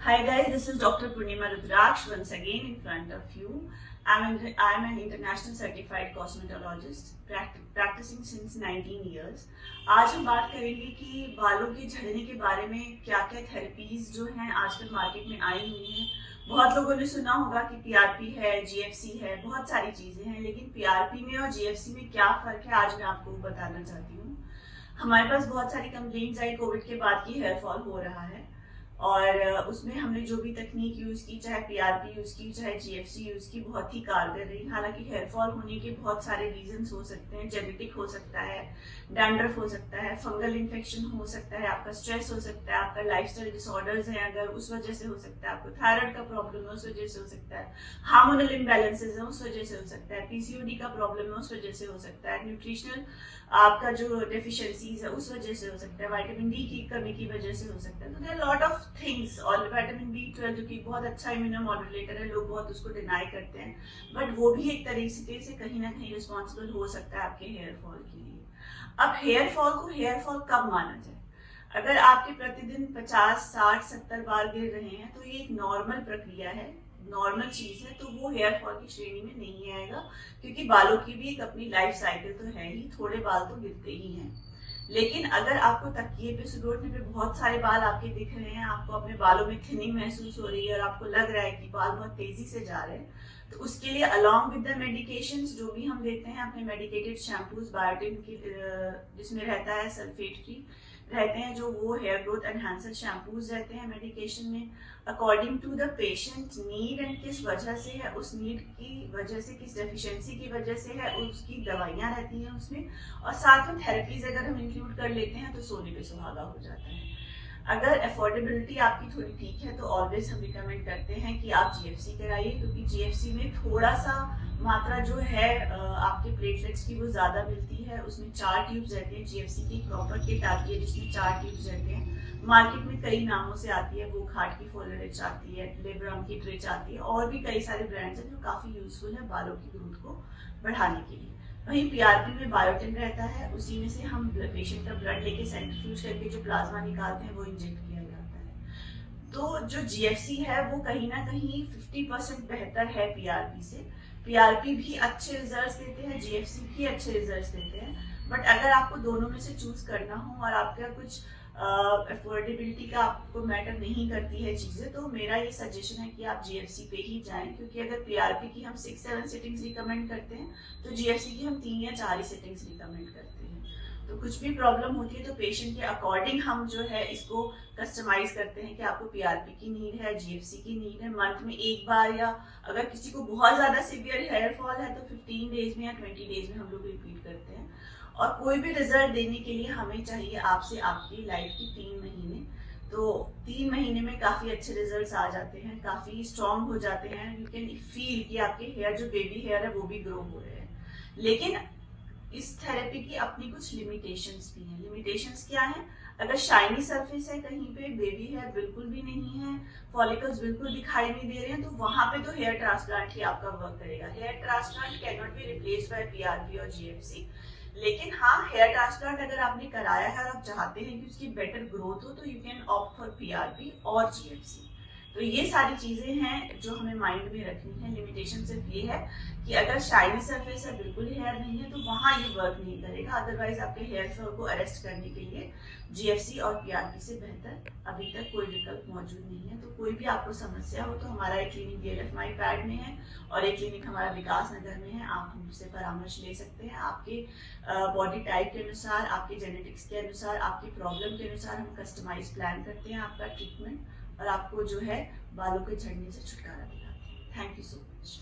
Hi guys, this is Dr. Purnima Rudraksh once again in front of you. I'm an international certified cosmetologist practicing since 19 years. आज हम बात करेंगे कि बालों के झड़ने के बारे में क्या क्या थेरेपीज जो हैं आजकल मार्केट में आई हुई हैं। बहुत लोगों ने सुना होगा कि पीआरपी है, जीएफसी है, बहुत सारी चीजें हैं, लेकिन पीआरपी में और जीएफसी में क्या फर्क है आज मैं आपको बताना चाहती हूँ। हमारे पास बहुत सारी कंप्लेंट्स आई कोविड के बाद की हेयर फॉल हो रहा है और उसमें हमने जो भी तकनीक यूज की, चाहे पीआरपी यूज की, चाहे जीएफसी यूज की, बहुत ही कारगर रही। हालांकि हेयर फॉल होने के बहुत सारे रीजंस हो सकते हैं। जेनेटिक हो सकता है, डैंड्रफ हो सकता है, फंगल इन्फेक्शन हो सकता है, आपका स्ट्रेस हो सकता है, आपका लाइफस्टाइल डिसऑर्डर्स हैं अगर उस वजह से हो सकता है, आपको थायराइड का प्रॉब्लम है उस वजह से हो सकता है, हार्मोनल इम्बैलेंसेज है उस वजह से हो सकता है, पीसीओडी का प्रॉब्लम है उस वजह से हो सकता है, न्यूट्रिशनल आपका जो डेफिशिएंसीज है उस वजह से हो सकता है, विटामिन डी की कमी की वजह से हो सकता है। तो देयर लॉट ऑफ थिंग्स। और विटामिन बी 12 जो कि बहुत अच्छा इम्यूनोमॉड्यूलेटर है, लोग बहुत उसको डिनाई करते हैं, बट वो भी एक तरीके से कहीं ना कहीं रिस्पॉन्सिबल हो सकता है आपके हेयर फॉल के लिए। अब हेयर फॉल को हेयर फॉल कब माना जाए? अगर आपके प्रतिदिन 50, 60, 70 बाल गिर रहे हैं तो ये एक नॉर्मल प्रक्रिया है, नॉर्मल चीज है, तो वो हेयर फॉल की श्रेणी में नहीं आएगा, क्योंकि बालों की भी एक अपनी लाइफ साइकिल तो है ही, थोड़े बाल तो गिरते ही हैं। लेकिन अगर आपको तकिए पे सुबह उठने पे बहुत सारे बाल आपके दिख रहे हैं, आपको अपने बालों में थिनिंग महसूस हो रही है और आपको लग रहा है कि बाल बहुत तेजी से जा रहे हैं, तो उसके लिए अलॉन्ग विद द मेडिकेशंस जो भी हम देते हैं, अपने मेडिकेटेड शैम्पूज, बायोटिन की जिसमें रहता है सल्फेट फ्री रहते हैं, जो वो हेयर ग्रोथ एनहांसर शैम्पूज रहते हैं मेडिकेशन में, according to the patient need and किस वजह से है, उस नीड की वजह से, किस डेफिशिएंसी की वजह से है, उसकी दवाइयाँ रहती हैं उसमें, और साथ में थेरेपीज अगर हम इंक्लूड कर लेते हैं तो सोने पे सुहागा हो जाता है। अगर अफोर्डेबिलिटी आपकी थोड़ी ठीक है तो ऑलवेज हम रिकमेंड करते हैं कि आप जीएफसी कराइए, क्योंकि जीएफसी में थोड़ा सा मात्रा जो है आपके प्लेटलेट्स की वो ज्यादा मिलती है। उसमें 4 ट्यूब्स रहते हैं, जीएफसी की प्रॉपर किट आती है जिसमें 4 ट्यूब्स रहते हैं। मार्केट में कई नामों से आती है, वो खाट की फोलिरिच आती है, लेब्राम की ट्रिच आती है, और भी कई सारे ब्रांड्स हैं जो काफी यूजफुल है बालों की ग्रोथ को बढ़ाने के लिए। वहीं पीआरपी में बायोटिन रहता है, उसी में से हम पेशेंट का ब्लड लेके सेंट्रीफ्यूज करके जो प्लाज्मा निकालते हैं वो इंजेक्ट किया जाता है। तो जो जीएफसी है वो कहीं ना कहीं 50% बेहतर है पीआरपी से। पीआरपी भी अच्छे रिजल्ट्स देते हैं, जीएफसी भी अच्छे रिजल्ट्स देते हैं, बट अगर आपको दोनों में से चूज करना हो और आपका कुछ अफोर्डेबिलिटी का आपको मैटर नहीं करती है चीजें, तो मेरा ये सजेशन है कि आप जीएफसी पे ही जाएं, क्योंकि अगर पीआरपी की हम 6-7 सेटिंग्स रिकमेंड करते हैं तो जीएफसी की हम 3 या 4 ही सेटिंग्स रिकमेंड करते हैं। तो कुछ भी प्रॉब्लम होती है तो पेशेंट के अकॉर्डिंग हम जो है इसको कस्टमाइज करते हैं कि आपको पीआरपी की नीड है, जीएफसी की नीड है। मंथ में एक बार, या अगर किसी को बहुत ज्यादा सीवियर हेयर फॉल है तो 15 डेज में या 20 डेज में हम लोग रिपीट करते हैं। और कोई भी रिजल्ट देने के लिए हमें चाहिए आपसे आपकी लाइफ की 3 महीने। तो 3 महीने में काफी अच्छे रिजल्ट्स आ जाते हैं, काफी स्ट्रांग हो जाते हैं। यू कैन फील कि आपके हेयर जो बेबी हेयर है वो भी ग्रो हो रहे हैं। लेकिन इस थेरेपी की अपनी कुछ लिमिटेशंस भी हैं। लिमिटेशंस क्या है? अगर शाइनी सरफेस है कहीं पे, बेबी हेयर बिल्कुल भी नहीं है, फॉलिकल्स बिल्कुल दिखाई नहीं दे रहे हैं, तो वहां पे तो हेयर ट्रांसप्लांट ही आपका वर्क करेगा। Hair transplant can not be replaced by PRP और जीएफसी। लेकिन हाँ, हेयर ट्रांसप्लांट अगर आपने कराया है और आप चाहते हैं कि उसकी बेटर ग्रोथ हो, तो you can opt for PRP और जीएफसी। तो ये सारी चीजें हैं जो हमें माइंड में रखनी है। लिमिटेशन सिर्फ ये है कि अगर शाइनी सरफेस है, बिल्कुल हेयर नहीं है, तो वहां ये वर्क नहीं करेगा। अदरवाइज आपके हेयर फॉल को अरेस्ट करने के लिए जीएफसी और पीआरपी से बेहतर अभी तक कोई विकल्प मौजूद नहीं है। तो कोई भी आपको समस्या हो तो हमारा एक क्लिनिक डीएलएफ माई पैड में है और एक क्लिनिक हमारा विकास नगर में है। आप हमसे परामर्श ले सकते हैं। आपके बॉडी टाइप के अनुसार, आपके जेनेटिक्स के अनुसार, आपकी प्रॉब्लम के अनुसार हम कस्टमाइज प्लान करते हैं आपका ट्रीटमेंट, और आपको जो है बालों के झड़ने से छुटकारा दिलाते हैं। Thank you so much.